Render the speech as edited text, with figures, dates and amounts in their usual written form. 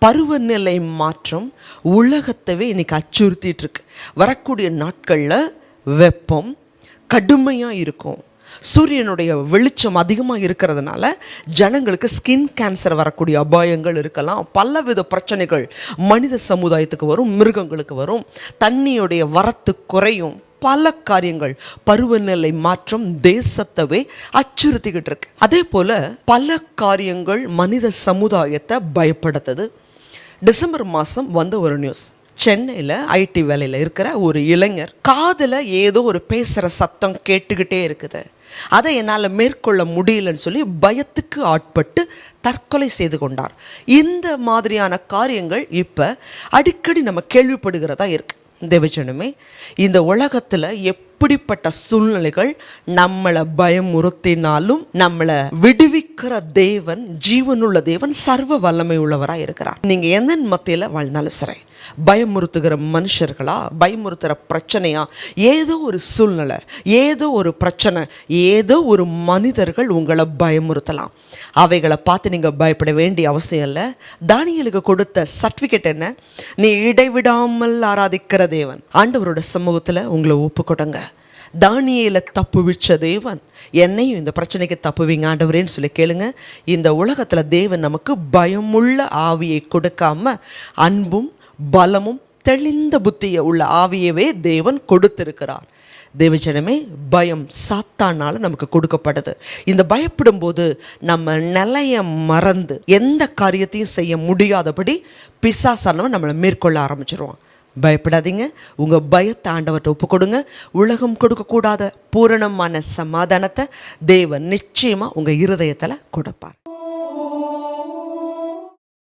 பருவநிலை மாற்றம் உலகத்தவே இன்னைக்கு அச்சுறுத்திட்டு இருக்கு. வரக்கூடிய நாட்களில் வெப்பம் கடுமையாக இருக்கும். சூரியனுடைய வெளிச்சம் அதிகமாக இருக்கிறதுனால ஜனங்களுக்கு ஸ்கின் கேன்சர் வரக்கூடிய அபாயங்கள் இருக்கலாம். பலவித பிரச்சனைகள் மனித சமுதாயத்துக்கு வரும், மிருகங்களுக்கு வரும். தண்ணியுடைய வரத்து குறையும். பல காரியங்கள், பருவநிலை மாற்றம் தேசத்தவே அச்சுறுத்திக்கிட்டு இருக்கு. அதே போல பல காரியங்கள் மனித சமுதாயத்தை பயப்படுத்துது. டிசம்பர் மாதம் வந்த ஒரு நியூஸ், சென்னையில் ஐடி வேலையில் இருக்கிற ஒரு இளைஞர் காதில் ஏதோ ஒரு பேசுகிற சத்தம் கேட்டுக்கிட்டே இருக்குது. அதை என்னால் மேற்கொள்ள முடியலன்னு சொல்லி பயத்துக்கு ஆட்பட்டு தற்கொலை செய்து கொண்டார். இந்த மாதிரியான காரியங்கள் இப்போ அடிக்கடி நம்ம கேள்விப்படுகிறதா இருக்கு. தேவஜனமே, இந்த உலகத்தில் எப்படிப்பட்ட சூழ்நிலைகள் நம்மளை பயமுறுத்தினாலும் நம்மளை விடுவிக்கிற தேவன், ஜீவனுள்ள தேவன், சர்வ வல்லமை உள்ளவராக இருக்கிறார். நீங்கள் எந்த மத்தியில் வாழ்ந்தாலும் சரி, பயமுறுத்துகிற மனுஷர்களா, பயமுறுத்துகிற பிரச்சனையா, ஏதோ ஒரு சூழ்நிலை, ஏதோ ஒரு பிரச்சனை, ஏதோ ஒரு மனிதர்கள் உங்களை பயமுறுத்தலாம். அவைகளை பார்த்து நீங்கள் பயப்பட வேண்டிய அவசியம் இல்லை. தானியேலுக்கு கொடுத்த சர்டிஃபிகேட் என்ன? நீ இடைவிடாமல் ஆராதிக்கிற தேவன். ஆண்டவரோட சமூகத்தில் உங்களை ஒப்பு கொடுங்க. தானியேலை தப்புவிச்ச தேவன் என்னையும் இந்த பிரச்சனைக்கு தப்புவிங்க ஆண்டவரேன்னு சொல்லி கேளுங்க. இந்த உலகத்தில் தேவன் நமக்கு பயமுள்ள ஆவியை கொடுக்காம அன்பும் பலமும் தெளிந்த புத்திய உள்ள ஆவியவே தேவன் கொடுத்திருக்கிறார். தேவஜனமே, பயம் சாத்தானால நமக்கு கொடுக்கப்படுது. இந்த பயப்படும் போது நம்ம நிலைய மறந்து எந்த காரியத்தையும் செய்ய முடியாதபடி பிசாசானவன் நம்மளை மேற்கொள்ள ஆரம்பிச்சிருவான். பயப்படாதீங்க. உங்கள் பயத்தை ஆண்டவர்கிட்ட ஒப்பு கொடுங்க. உலகம் கொடுக்கக்கூடாத பூரணமான சமாதானத்தை தேவன் நிச்சயமாக உங்கள் இருதயத்தில் கொடுப்பார்.